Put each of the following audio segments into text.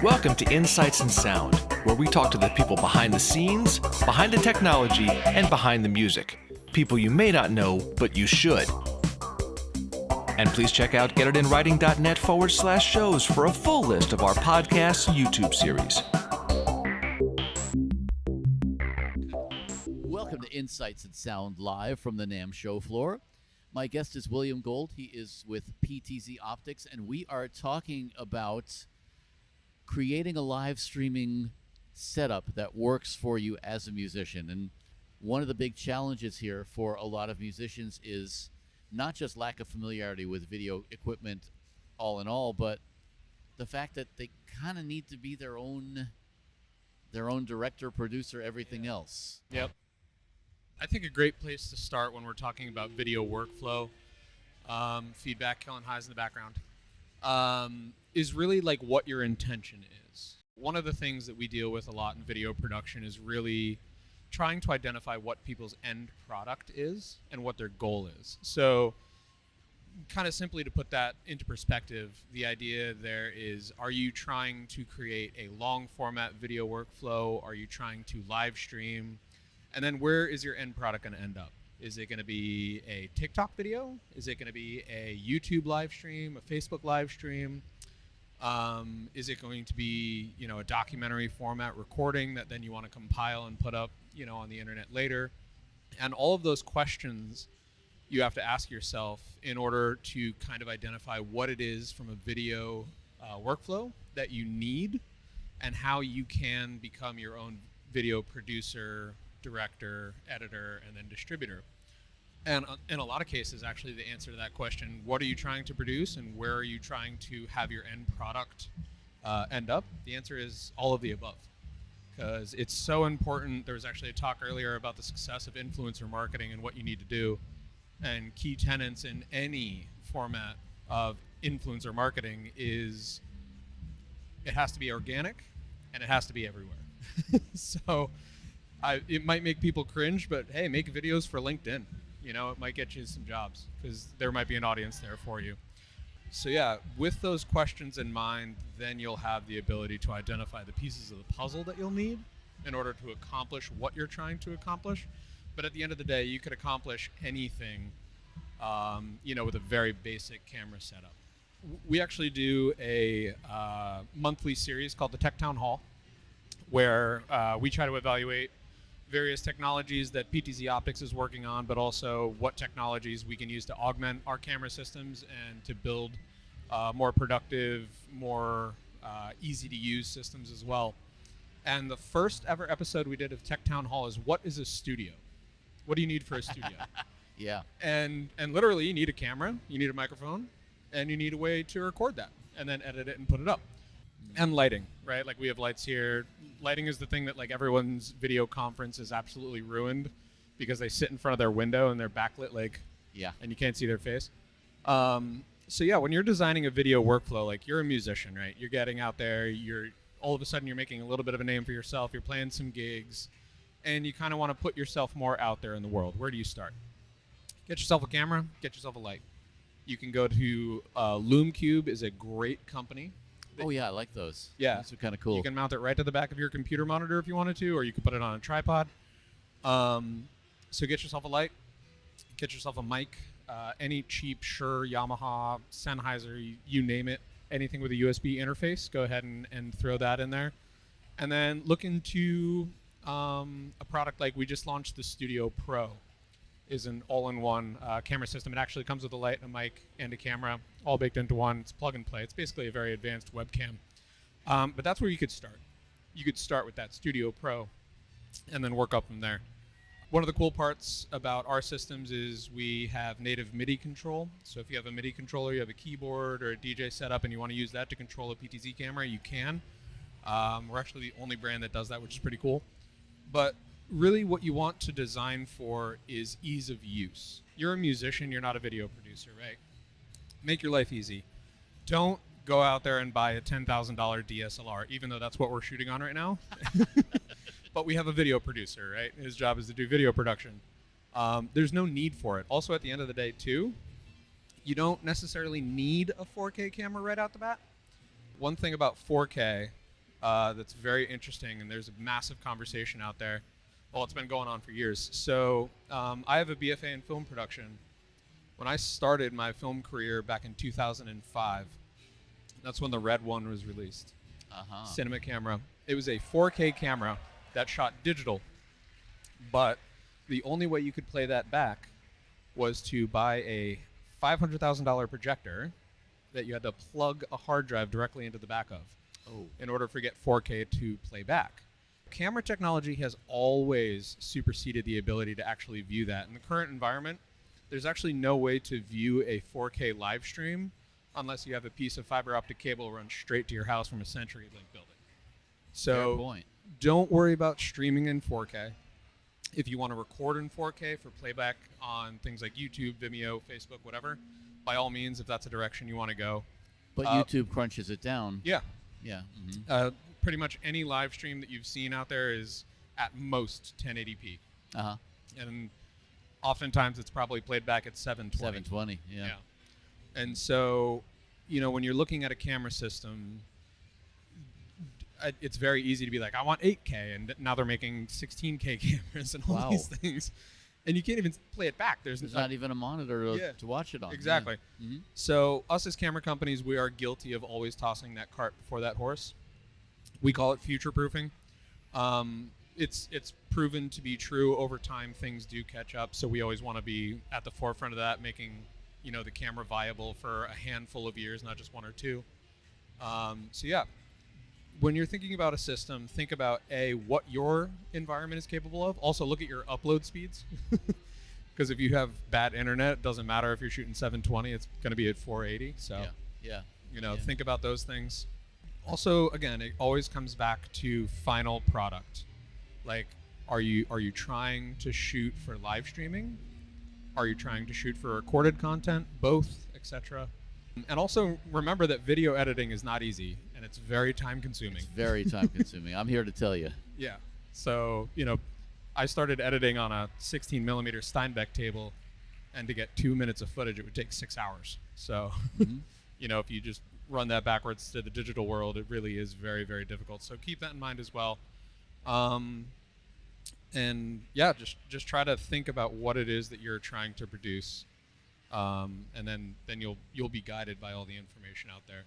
Welcome to Insights in Sound, where we talk to the people behind the scenes, behind the technology, and behind the music. People you may not know, but you should. And please check out getitInWriting.net/shows for a full list of our podcast YouTube series. Welcome to Insights in Sound live from the NAMM Show floor. My guest is William Golde. He is with PTZOptics, and we are talking about creating a live streaming setup that works for you as a musician. And one of the big challenges here for a lot of musicians is not just lack of familiarity with video equipment all in all, but the fact that they kind of need to be their own director, producer, everything else. Yep. I think a great place to start when we're talking about video workflow, feedback, killing highs in the background, is really like what your intention is. One of the things that we deal with a lot in video production is really trying to identify what people's end product is and what their goal is. So kind of simply to put that into perspective, the idea there is, are you trying to create a long format video workflow? Are you trying to live stream? And then where is your end product going to end up? Is it going to be a TikTok video? Is it going to be a YouTube live stream, a Facebook live stream? Is it going to be, a documentary format recording that then you want to compile and put up, on the internet later? And all of those questions you have to ask yourself in order to kind of identify what it is from a video workflow that you need and how you can become your own video producer, director, editor, and then distributor. And in a lot of cases, actually, the answer to that question, what are you trying to produce and where are you trying to have your end product end up? The answer is all of the above, because it's so important. There was actually a talk earlier about the success of influencer marketing and what you need to do. And key tenets in any format of influencer marketing is it has to be organic and it has to be everywhere. So it might make people cringe, but hey, make videos for LinkedIn. It might get you some jobs because there might be an audience there for you. So yeah, with those questions in mind, then you'll have the ability to identify the pieces of the puzzle that you'll need in order to accomplish what you're trying to accomplish. But at the end of the day, you could accomplish anything, with a very basic camera setup. We actually do a monthly series called the Tech Town Hall, where we try to evaluate various technologies that PTZOptics is working on, but also what technologies we can use to augment our camera systems and to build more productive, more easy to use systems as well. And the first ever episode we did of Tech Town Hall is, what is a studio? What do you need for a studio? Yeah. And literally you need a camera, you need a microphone, and you need a way to record that and then edit it and put it up. And lighting, right? Like we have lights here. Lighting is the thing that like everyone's video conference is absolutely ruined because they sit in front of their window and they're backlit, and you can't see their face. So yeah, when you're designing a video workflow, like you're a musician, right? You're getting out there, all of a sudden you're making a little bit of a name for yourself. You're playing some gigs and you kind of want to put yourself more out there in the world. Where do you start? Get yourself a camera, get yourself a light. You can go to LoomCube is a great company. Oh yeah, I like those. Yeah. Those are kind of cool. You can mount it right to the back of your computer monitor if you wanted to, or you could put it on a tripod. So get yourself a light, get yourself a mic, any cheap Shure, Yamaha, Sennheiser, you name it, anything with a USB interface, go ahead and throw that in there. And then look into a product like we just launched, the Studio Pro. Is an all-in-one camera system. It actually comes with a light, a mic, and a camera, all baked into one. It's plug and play. It's basically a very advanced webcam. But that's where you could start. You could start with that Studio Pro and then work up from there. One of the cool parts about our systems is we have native MIDI control. So if you have a MIDI controller, you have a keyboard or a DJ setup, and you want to use that to control a PTZ camera, you can. We're actually the only brand that does that, which is pretty cool. But really what you want to design for is ease of use. You're a musician, you're not a video producer, right? Make your life easy. Don't go out there and buy a $10,000 DSLR, even though that's what we're shooting on right now. But we have a video producer, right? His job is to do video production. There's no need for it. Also, at the end of the day, too, you don't necessarily need a 4K camera right out the bat. One thing about 4K that's very interesting, and there's a massive conversation out there. Well, it's been going on for years. So I have a BFA in film production. When I started my film career back in 2005, that's when the Red One was released. Cinema camera. It was a 4K camera that shot digital, but the only way you could play that back was to buy a $500,000 projector that you had to plug a hard drive directly into the back of in order to get 4K to play back. Camera technology has always superseded the ability to actually view that. In the current environment, there's actually no way to view a 4K live stream unless you have a piece of fiber optic cable run straight to your house from a CenturyLink building. So don't worry about streaming in 4K. If you want to record in 4K for playback on things like YouTube, Vimeo, Facebook, whatever, by all means, if that's a direction you want to go. But YouTube crunches it down. Yeah. Yeah. Pretty much any live stream that you've seen out there is at most 1080p. And oftentimes it's probably played back at 720. 720, yeah. And so, when you're looking at a camera system, it's very easy to be like, I want 8K, and now they're making 16K cameras and all these things. And you can't even play it back. There's not even a monitor to watch it on. Exactly. Yeah. So us as camera companies, we are guilty of always tossing that cart before that horse. We call it future-proofing. It's proven to be true over time. Things do catch up, so we always want to be at the forefront of that, making the camera viable for a handful of years, not just one or two. So yeah, when you're thinking about a system, think about what your environment is capable of. Also, look at your upload speeds, because if you have bad internet, it doesn't matter if you're shooting 720; it's going to be at 480. So think about those things. Also, again, it always comes back to final product. Like, are you trying to shoot for live streaming? Are you trying to shoot for recorded content? Both, etc. And also remember that video editing is not easy, and it's very time consuming. It's very time consuming. I'm here to tell you. Yeah. So, I started editing on a 16 millimeter Steinbeck table, and to get 2 minutes of footage, it would take 6 hours. So, if you just run that backwards to the digital world, it really is very, very difficult. So keep that in mind as well. And yeah, just try to think about what it is that you're trying to produce. And then you'll be guided by all the information out there.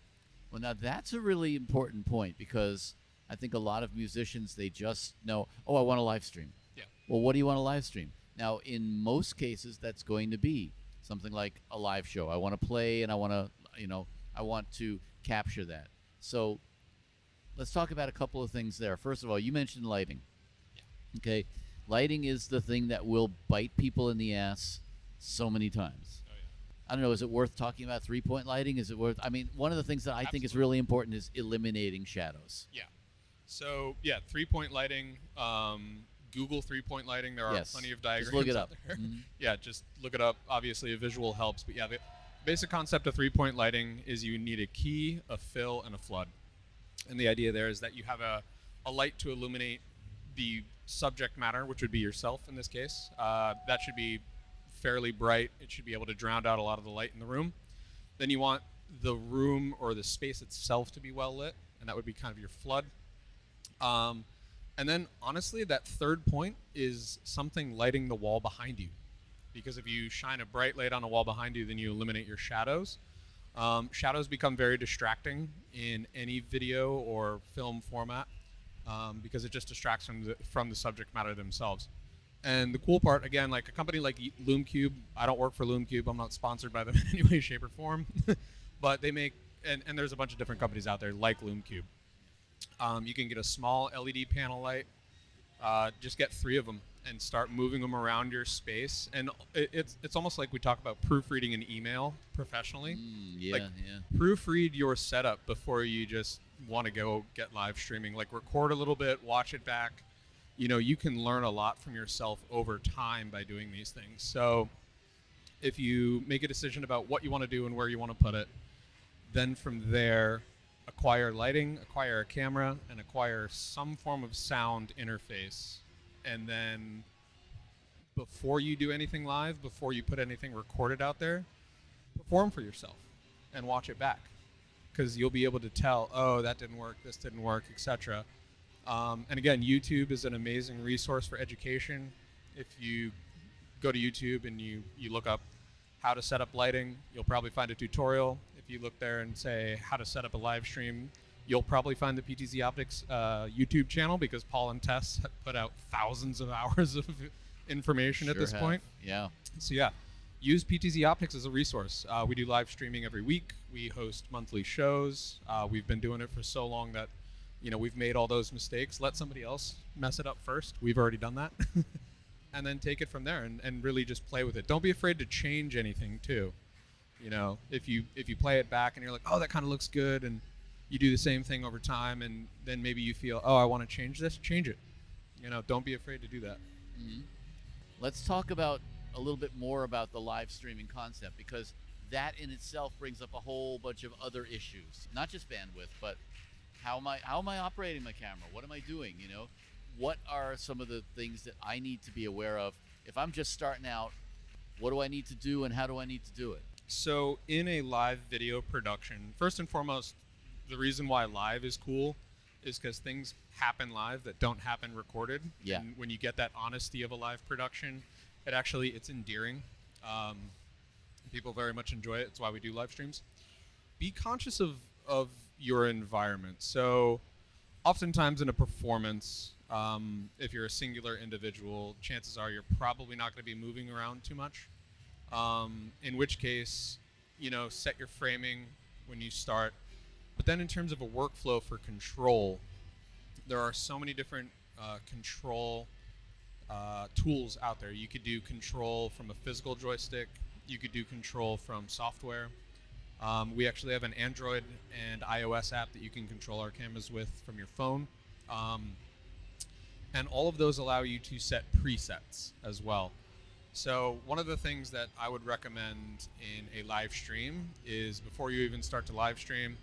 Well, now that's a really important point, because I think a lot of musicians, they just know, I want a live stream. Yeah. Well, what do you want to live stream? Now, in most cases, that's going to be something like a live show. I want to play, and I want to capture that. So let's talk about a couple of things there. First of all, you mentioned lighting. Yeah. Okay. Lighting is the thing that will bite people in the ass so many times. Oh, yeah. I don't know, is it worth talking about 3-point lighting? Is it worth, one of the things that I think is really important is eliminating shadows. Yeah. So, 3-point lighting, Google 3-point lighting. There are plenty of diagrams. Just look it up. There. Yeah, just look it up. Obviously, a visual helps. But yeah, the basic concept of 3-point lighting is you need a key, a fill, and a flood. And the idea there is that you have a light to illuminate the subject matter, which would be yourself in this case. That should be fairly bright. It should be able to drown out a lot of the light in the room. Then you want the room or the space itself to be well lit, and that would be kind of your flood. And then honestly, that third point is something lighting the wall behind you. Because if you shine a bright light on a wall behind you, then you eliminate your shadows. Shadows become very distracting in any video or film format, because it just distracts from the subject matter themselves. And the cool part, again, like a company like LoomCube, I don't work for LoomCube. I'm not sponsored by them in any way, shape, or form. But they make, and there's a bunch of different companies out there like LoomCube. You can get a small LED panel light. Just get 3 of them and start moving them around your space. And it's almost like we talk about proofreading an email professionally. Proofread your setup before you just want to go get live streaming. Like, record a little bit, watch it back. You can learn a lot from yourself over time by doing these things. So if you make a decision about what you want to do and where you want to put it, then from there, acquire lighting, acquire a camera, and acquire some form of sound interface. And then before you do anything live, before you put anything recorded out there, perform for yourself and watch it back. because you'll be able to tell, oh, that didn't work, this didn't work, etc. And again, YouTube is an amazing resource for education. If you go to YouTube and you look up how to set up lighting, you'll probably find a tutorial. If you look there and say how to set up a live stream, you'll probably find the PTZOptics YouTube channel, because Paul and Tess have put out thousands of hours of information at this point. Yeah. So yeah, use PTZOptics as a resource. We do live streaming every week. We host monthly shows. We've been doing it for so long that, we've made all those mistakes. Let somebody else mess it up first. We've already done that. And then take it from there and really just play with it. Don't be afraid to change anything too. If you play it back and you're like, oh, that kind of looks good, and you do the same thing over time, and then maybe you feel, oh, I want to change this, change it. Don't be afraid to do that. Mm-hmm. Let's talk about a little bit more about the live streaming concept, because that in itself brings up a whole bunch of other issues, not just bandwidth, but how am I operating my camera? What am I doing? What are some of the things that I need to be aware of? If I'm just starting out, what do I need to do, and how do I need to do it? So in a live video production, first and foremost, the reason why live is cool is because things happen live that don't happen recorded. Yeah. And when you get that honesty of a live production, it's endearing. People very much enjoy it. It's why we do live streams. Be conscious of your environment. So oftentimes in a performance, if you're a singular individual, chances are you're probably not going to be moving around too much. In which case, set your framing when you start. But then in terms of a workflow for control, there are so many different control tools out there. You could do control from a physical joystick. You could do control from software. We actually have an Android and iOS app that you can control our cameras with from your phone. And all of those allow you to set presets as well. So one of the things that I would recommend in a live stream is, before you even start to live stream,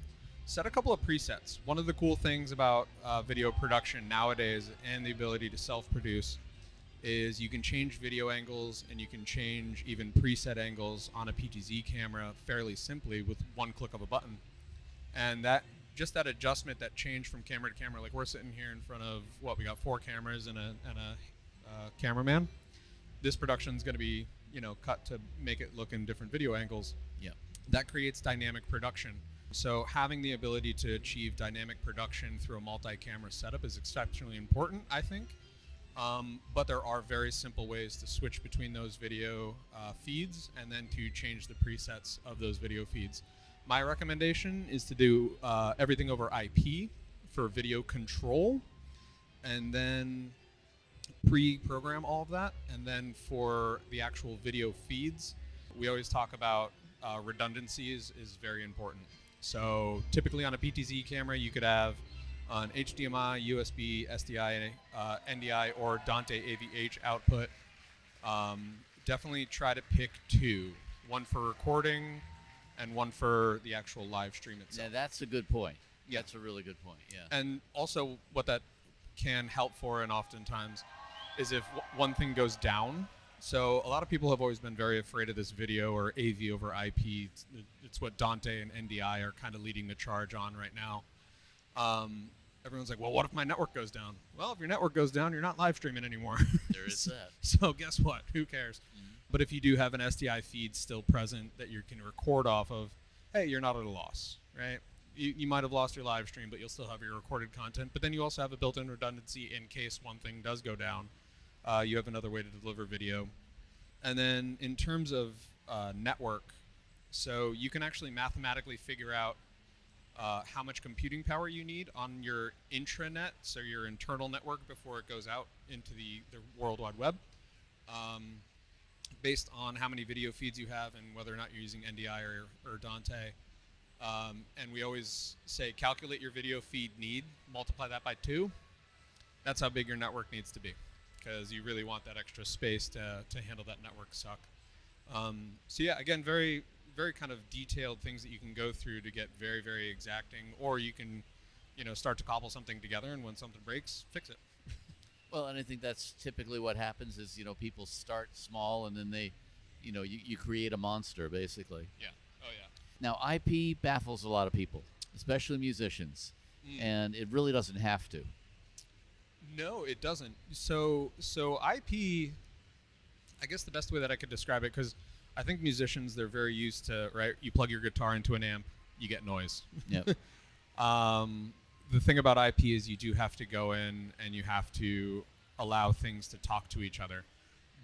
set a couple of presets. One of the cool things about video production nowadays, and the ability to self-produce, is you can change video angles, and you can change even preset angles on a PTZ camera fairly simply with one click of a button. And that adjustment, that change from camera to camera, like we're sitting here in front of, we got 4 cameras and a cameraman. This production is going to be, cut to make it look in different video angles. Yeah. That creates dynamic production. So having the ability to achieve dynamic production through a multi-camera setup is exceptionally important, I think. But there are very simple ways to switch between those video feeds, and then to change the presets of those video feeds. My recommendation is to do everything over IP for video control, and then pre-program all of that. And then for the actual video feeds, we always talk about redundancy is very important. So typically on a PTZ camera, you could have an HDMI, USB, SDI, NDI, or Dante AVH output. Definitely try to pick 2, one for recording and one for the actual live stream itself. Yeah, that's a good point. Yeah. That's a really good point, yeah. And also what that can help for, and oftentimes, is if one thing goes down. So a lot of people have always been very afraid of this video or AV over IP. It's what Dante and NDI are kind of leading the charge on right now. Everyone's like, well, what if my network goes down? Well, if your network goes down, you're not live streaming anymore. There is that. So guess what? Who cares? Mm-hmm. But if you do have an SDI feed still present that you can record off of, hey, you're not at a loss, right? You might have lost your live stream, but you'll still have your recorded content. But then you also have a built-in redundancy in case one thing does go down. You have another way to deliver video. And then in terms of network, so you can actually mathematically figure out how much computing power you need on your intranet, so your internal network before it goes out into the World Wide Web, based on how many video feeds you have and whether or not you're using NDI or Dante. And we always say calculate your video feed need, multiply that by 2. That's how big your network needs to be, because you really want that extra space to handle that network suck. So yeah, again, very, very kind of detailed things that you can go through to get very, very exacting, or you can, start to cobble something together, and when something breaks, fix it. Well, and I think that's typically what happens is, people start small, and then they, you create a monster, basically. Yeah. Oh yeah. Now, IP baffles a lot of people. especially musicians. Mm. And it really doesn't have to. No, it doesn't. So IP, I guess the best way that I could describe it, because I think musicians, they're very used to, right? You plug your guitar into an amp, you get noise. Yep. The thing about IP is you do have to go in and you have to allow things to talk to each other.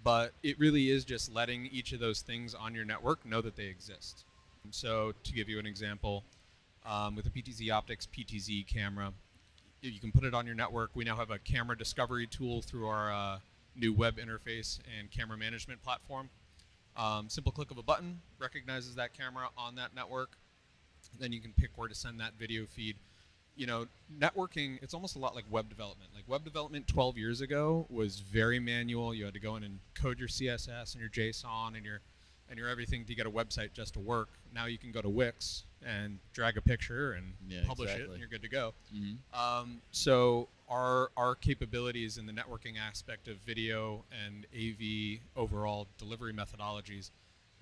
But it really is just letting each of those things on your network know that they exist. So to give you an example, with the PTZOptics PTZ camera, you can put it on your network. We now have a camera discovery tool through our new web interface and camera management platform. Simple click of a button recognizes that camera on that network. Then you can pick where to send that video feed. You know, networking, it's almost a lot like web development. Like web development 12 years ago was very manual. You had to go in and code your CSS and your JSON and your everything to get a website just to work. Now you can go to Wix and drag a picture and publish it, and you're good to go. Mm-hmm. So our capabilities in the networking aspect of video and AV overall delivery methodologies,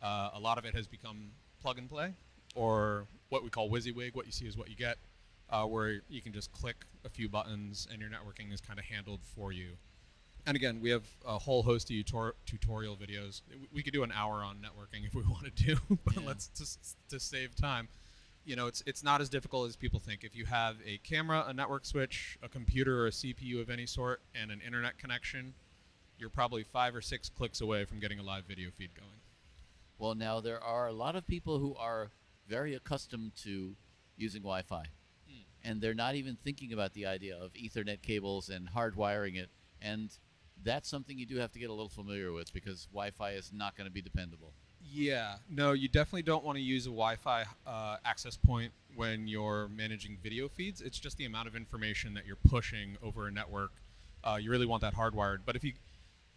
a lot of it has become plug and play, or what we call WYSIWYG, what you see is what you get, where you can just click a few buttons and your networking is kind of handled for you. And again, we have a whole host of tutorial videos. We could do an hour on networking if we wanted to, but let's just to save time. You know, it's not as difficult as people think. If you have a camera, a network switch, a computer or a CPU of any sort, and an internet connection, you're probably 5 or 6 clicks away from getting a live video feed going. Well, now there are a lot of people who are very accustomed to using Wi-Fi, and they're not even thinking about the idea of Ethernet cables and hardwiring it. And that's something you do have to get a little familiar with, because Wi-Fi is not going to be dependable. Yeah, no, you definitely don't want to use a Wi-Fi access point when you're managing video feeds. It's just the amount of information that you're pushing over a network. You really want that hardwired. But if you,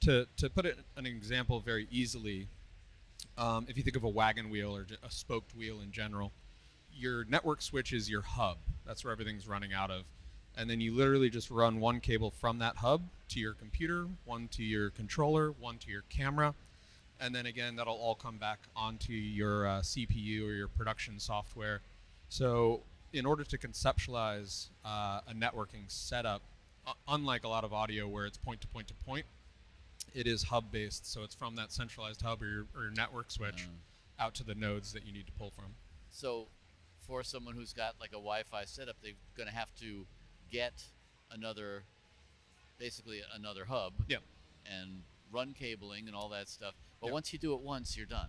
to put it an example very easily, if you think of a wagon wheel or a spoked wheel in general, your network switch is your hub. That's where everything's running out of. And then you literally just run one cable from that hub to your computer, one to your controller, one to your camera. And then again, that'll all come back onto your CPU or your production software. So in order to conceptualize a networking setup, unlike a lot of audio where it's point to point to point, it is hub-based. So it's from that centralized hub or your network switch out to the nodes that you need to pull from. So for someone who's got like a Wi-Fi setup, they're going to have to get basically another hub and run cabling and all that stuff. But once you do it once, you're done.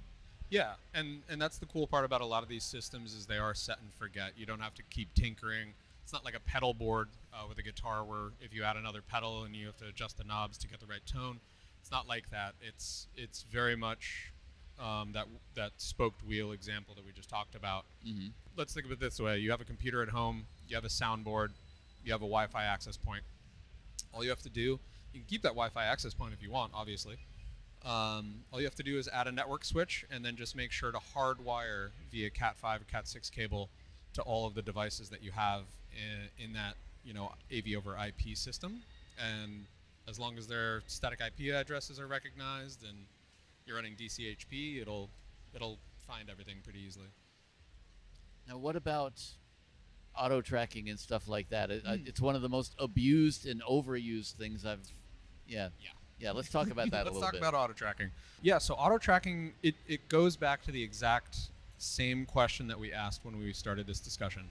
Yeah, and that's the cool part about a lot of these systems is they are set and forget. You don't have to keep tinkering. It's not like a pedal board with a guitar where if you add another pedal and you have to adjust the knobs to get the right tone. It's not like that. It's very much that spoked wheel example that we just talked about. Mm-hmm. Let's think of it this way. You have a computer at home. You have a soundboard. You have a Wi-Fi access point. All you have to do, you can keep that Wi-Fi access point if you want, obviously. All you have to do is add a network switch and then just make sure to hardwire via Cat5 or Cat6 cable to all of the devices that you have in that, AV over IP system. And as long as their static IP addresses are recognized and you're running DCHP, it'll find everything pretty easily. Now, what about auto tracking and stuff like that? It's one of the most abused and overused things let's talk about that a little bit. Let's talk about auto tracking. Yeah, so auto tracking, it goes back to the exact same question that we asked when we started this discussion.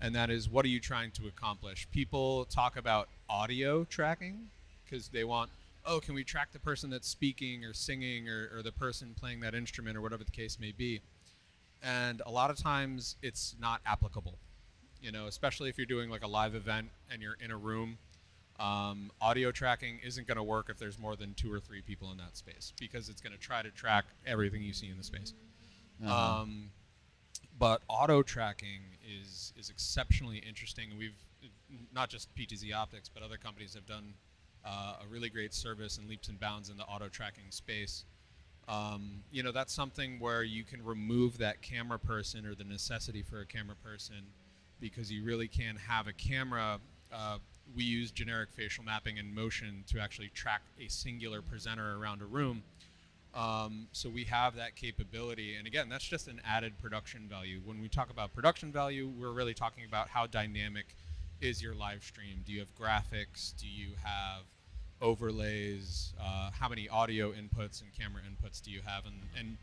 And that is, what are you trying to accomplish? People talk about audio tracking because they want, can we track the person that's speaking or singing or the person playing that instrument or whatever the case may be? And a lot of times it's not applicable, especially if you're doing like a live event and you're in a room. Audio tracking isn't going to work if there's more than 2 or 3 people in that space because it's going to try to track everything you see in the space. Uh-huh. But auto tracking is exceptionally interesting. We've not just PTZOptics, but other companies have done a really great service and leaps and bounds in the auto tracking space. That's something where you can remove that camera person or the necessity for a camera person because you really can have a camera. We use generic facial mapping and motion to actually track a singular presenter around a room, So we have that capability. And again, that's just an added production value. When we talk about production value, we're really talking about how dynamic is your live stream. Do you have graphics? Do you have overlays? How many audio inputs and camera inputs do you have? And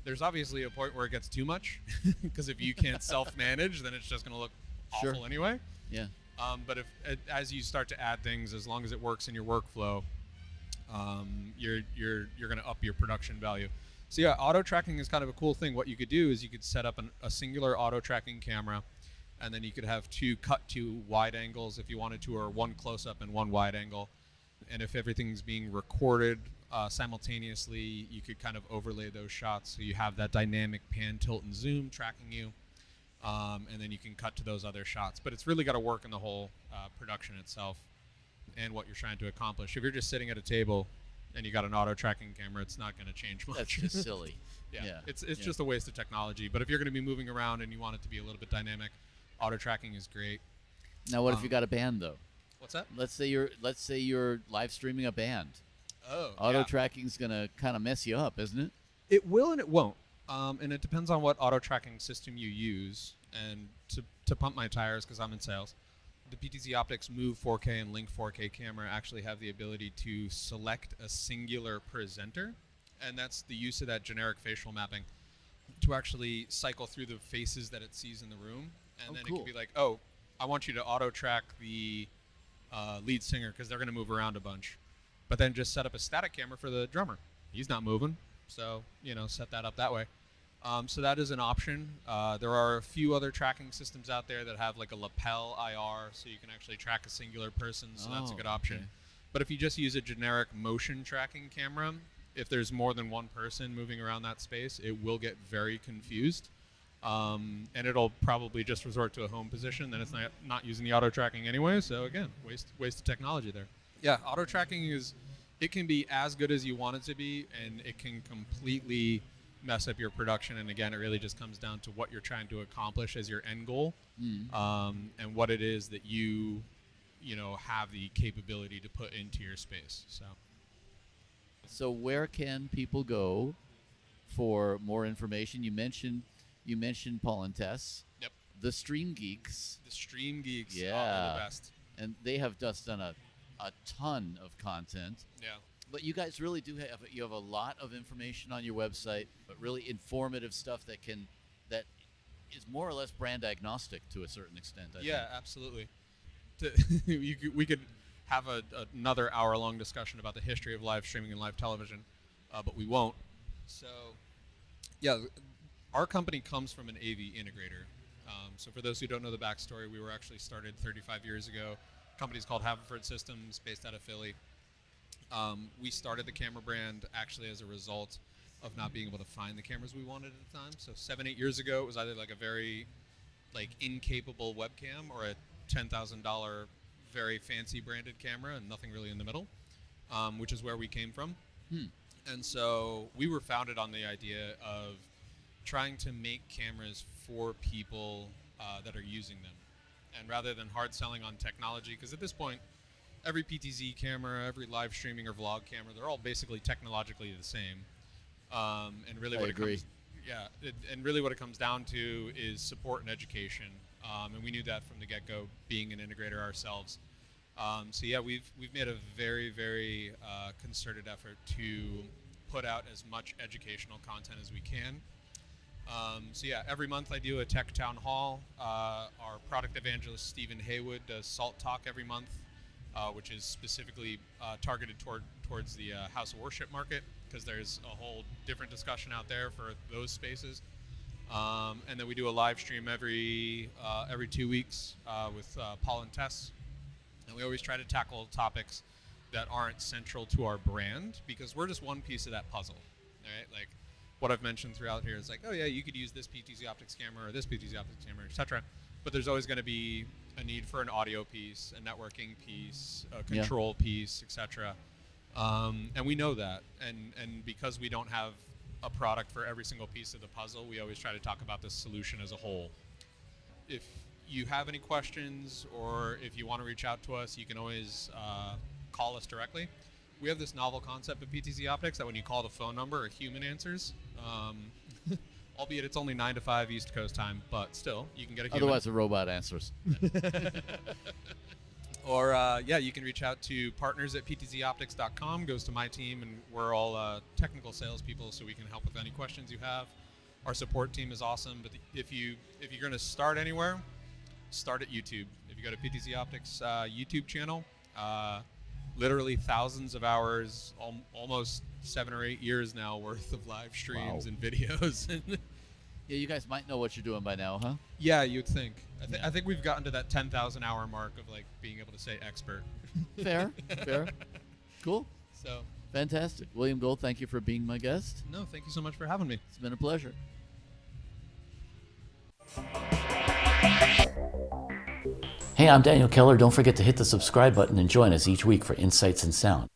there's obviously a point where it gets too much, because if you can't self-manage, then it's just going to look awful anyway. Yeah. But as you start to add things, as long as it works in your workflow, you're going to up your production value. So yeah, auto tracking is kind of a cool thing. What you could do is you could set up a singular auto tracking camera, and then you could have two wide angles if you wanted to, or one close up and one wide angle. And if everything's being recorded simultaneously, you could kind of overlay those shots so you have that dynamic pan, tilt, and zoom tracking you. And then you can cut to those other shots. But it's really got to work in the whole production itself and what you're trying to accomplish. If you're just sitting at a table and you got an auto tracking camera, it's not going to change much. That's just silly. Yeah. It's just a waste of technology. But if you're going to be moving around and you want it to be a little bit dynamic, auto tracking is great. Now, what if you got a band though? What's that? Let's say you're live streaming a band. Oh, Auto tracking's gonna kind of mess you up, isn't it? It will and it won't. And it depends on what auto tracking system you use. And to pump my tires, because I'm in sales, the PTZOptics Move 4K and Link 4K camera actually have the ability to select a singular presenter, and that's the use of that generic facial mapping to actually cycle through the faces that it sees in the room. And then cool. it can be like, oh, I want you to auto track the lead singer because they're going to move around a bunch. But then just set up a static camera for the drummer. He's not moving, so set that up that way. So that is an option. There are a few other tracking systems out there that have like a lapel IR, so you can actually track a singular person, so that's a good option. Okay. But if you just use a generic motion tracking camera, if there's more than one person moving around that space, it will get very confused. And it'll probably just resort to a home position, then it's not using the auto tracking anyway, so again, waste of technology there. Yeah, auto tracking it can be as good as you want it to be, and it can completely mess up your production. And again, it really just comes down to what you're trying to accomplish as your end goal, and what it is that you have the capability to put into your space. So where can people go for more information? You mentioned Paul and Tess. Yep. The Stream Geeks. The Stream Geeks Yeah. are the best. And they have just done a ton of content. Yeah. But you guys really do have a lot of information on your website, but really informative stuff that is more or less brand agnostic to a certain extent. I think. Absolutely. We could have another hour-long discussion about the history of live streaming and live television, but we won't. So, yeah, our company comes from an AV integrator. So for those who don't know the backstory, we were actually started 35 years ago. The company's called Haverford Systems, based out of Philly. We started the camera brand actually as a result of not being able to find the cameras we wanted at the time. So 7-8 years ago, it was either like a very incapable webcam or a $10,000 very fancy branded camera and nothing really in the middle, which is where we came from. And so we were founded on the idea of trying to make cameras for people that are using them. And rather than hard selling on technology, because at this point, every PTZ camera, every live streaming or vlog camera, they're all basically technologically the same. And really what it comes down to is support and education. And we knew that from the get-go, being an integrator ourselves. We've made a very, very concerted effort to put out as much educational content as we can. Every month I do a tech town hall. Our product evangelist, Stephen Haywood, does Salt Talk every month, which is specifically targeted towards the house of worship market, because there's a whole different discussion out there for those spaces. And then we do a live stream every 2 weeks with Paul and Tess. And we always try to tackle topics that aren't central to our brand, because we're just one piece of that puzzle, right? Like what I've mentioned throughout here is like, oh yeah, you could use this PTZOptics camera or this PTZOptics camera, etc. But there's always going to be a need for an audio piece, a networking piece, a control piece, etc. And we know that, and because we don't have a product for every single piece of the puzzle, we always try to talk about the solution as a whole. If you have any questions, or if you want to reach out to us, you can always call us directly. we have this novel concept at PTZ Optics that when you call the phone number, a human answers. Albeit it's only 9 to 5 East Coast time, but still, you can get a human. Otherwise, a robot answers. Or, you can reach out to partners@ptzoptics.com, goes to my team, and we're all technical salespeople, so we can help with any questions you have. Our support team is awesome, but if you're going to start anywhere, start at YouTube. If you go to PTZ Optics YouTube channel, literally thousands of hours, almost 7 or 8 years now worth of live streams and videos. Yeah, you guys might know what you're doing by now, huh? Yeah, you'd think. I think we've gotten to that 10,000 hour mark of like being able to say expert. Fair. Cool. So fantastic. William Golde, thank you for being my guest. no, thank you so much for having me. It's been a pleasure. Hey, I'm Daniel Keller. Don't forget to hit the subscribe button and join us each week for Insights in Sound.